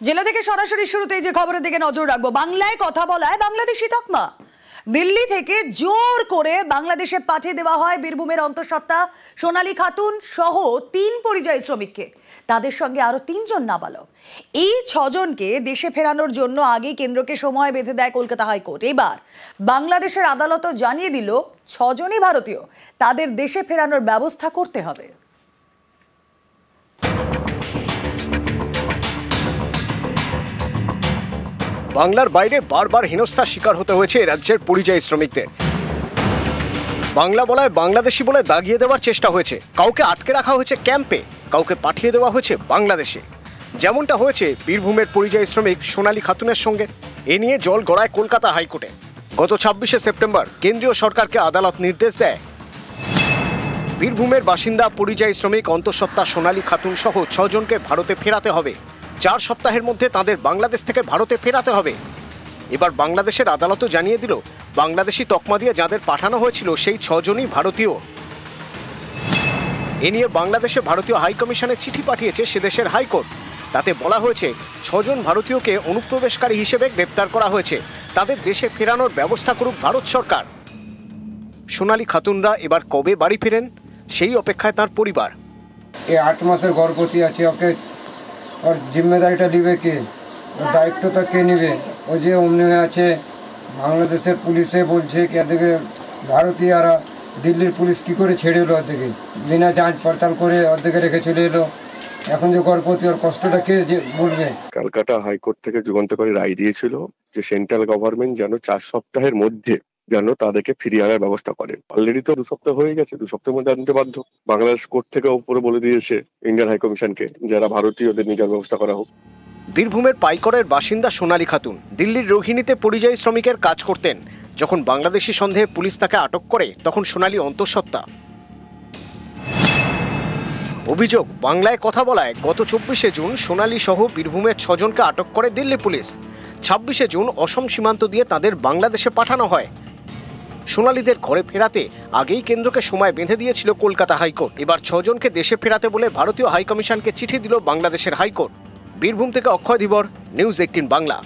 জেলা থেকে সরাসরি শুরুতেই যে খবরের দিকে নজর রাখবো, বাংলায় কথা বলায় বাংলাদেশি তকমা। দিল্লি থেকে জোর করে বাংলাদেশে পাঠিয়ে দেওয়া হয় বীরভূমের অন্তঃসত্ত্বা সোনালী খাতুন সহ 3 পরিযায়ী শ্রমিককে। তাদের সঙ্গে আরো 3 জন নাবালক। এই 6 জনকে দেশে ফেরানোর জন্য আগেই কেন্দ্রকে সময় বেঁধে দেয় কলকাতা হাইকোর্ট। এবার বাংলাদেশের আদালতও জানিয়ে দিল 6 জনই ভারতীয়, তাদের দেশে ফেরানোর ব্যবস্থা করতে হবে। বাংলার বাইরে বারবার হেনস্থার শিকার হতে হয়েছে রাজ্যের পরিযায়ী শ্রমিকদের। বাংলা বলায় বাংলাদেশি বলে দাগিয়ে দেওয়ার চেষ্টা হয়েছে, কাউকে আটকে রাখা হয়েছে ক্যাম্পে, কাউকে পাঠিয়ে দেওয়া হয়েছে বাংলাদেশে। যেমনটা হয়েছে বীরভূমের পরিযায়ী শ্রমিক সোনালী খাতুনের সঙ্গে। এ নিয়ে জল গড়ায় কলকাতা হাইকোর্টে। গত 26শে সেপ্টেম্বর কেন্দ্রীয় সরকারকে আদালত নির্দেশ দেয় বীরভূমের বাসিন্দা পরিযায়ী শ্রমিক অন্তঃসত্ত্বা সোনালী খাতুন সহ 6 জনকে ভারতে ফেরাতে হবে। 4 সপ্তাহের মধ্যে তাদের বাংলাদেশ থেকে ভারতে ফেরাতে হবে। এবার বাংলাদেশের আদালতও জানিয়ে দিল বাংলাদেশি তকমা দিয়ে যাদের পাঠানো হয়েছিল সেই 6 জনই ভারতীয়। এ নিয়ে বাংলাদেশে ভারতীয় হাইকমিশনে চিঠি পাঠিয়েছে সে দেশের হাইকোর্ট। তাতে বলা হয়েছে 6 জন ভারতীয়কে অনুপ্রবেশকারী হিসেবে গ্রেপ্তার করা হয়েছে, তাদের দেশে ফেরানোর ব্যবস্থা করুক ভারত সরকার। সোনালী খাতুনরা এবার কবে বাড়ি ফেরেন সেই অপেক্ষায় তার পরিবার। 8 মাসের গর্ভবতী আছে, ওকে ওর জিম্মেদারিটা নিবে কে, ওর দায়িত্বটা কে নিবে? ও যে অমনি আছে, বাংলাদেশের পুলিশে বলছে কি এদিকে ভারতীয়রা, দিল্লির পুলিশ কি করে ছেড়ে এলো ওদিকে, বিনা যাঁচ পড়তাল করে ওদিকে রেখে চলে এলো। এখন যে গর্ভবতী, ওর কষ্টটা কে যে বলবে? কলকাতা হাইকোর্ট থেকে যুগান্তকারী রায় দিয়েছিল যে সেন্ট্রাল গভর্নমেন্ট যেন 4 সপ্তাহের মধ্যে যেন তাদেরকে ফিরিয়ে আনার ব্যবস্থা করেন। অলরেডি তো 2 সপ্তাহ হয়ে গেছে, 2 সপ্তাহের মধ্যে আনতে বাধ্য। বাংলাদেশ কোর্ট থেকে উপরে বলে দিয়েছে ইন্ডিয়ান হাইকমিশনকে যারা ভারতীয়দের নিজের ব্যবস্থা করা হোক। বীরভূমের পাইকরের বাসিন্দা সোনালী খাতুন দিল্লির রোহিণীতে পরিযায়ী শ্রমিকের কাজ করতেন। যখন বাংলাদেশি সন্দেহে পুলিশ তাকে আটক করে তখন সোনালী অন্তঃসত্ত্বা। অভিযোগ, বাংলায় কথা বলায় গত 24শে জুন সোনালী সহ বীরভূমের 6 জনকে আটক করে দিল্লি পুলিশ। 26শে জুন অসম সীমান্ত দিয়ে তাদের বাংলাদেশে পাঠানো হয়। সোনালীদের ঘরে ফেরাতে আগেই কেন্দ্রকে সময় বেঁধে দিয়েছিল কলকাতা হাইকোর্ট। এবার 6 জনকে দেশে ফেরাতে বলে ভারতীয় হাইকমিশনকে চিঠি দিল বাংলাদেশের হাইকোর্ট। বীরভূম থেকে অক্ষয় ধীবর, নিউজ 18 বাংলা।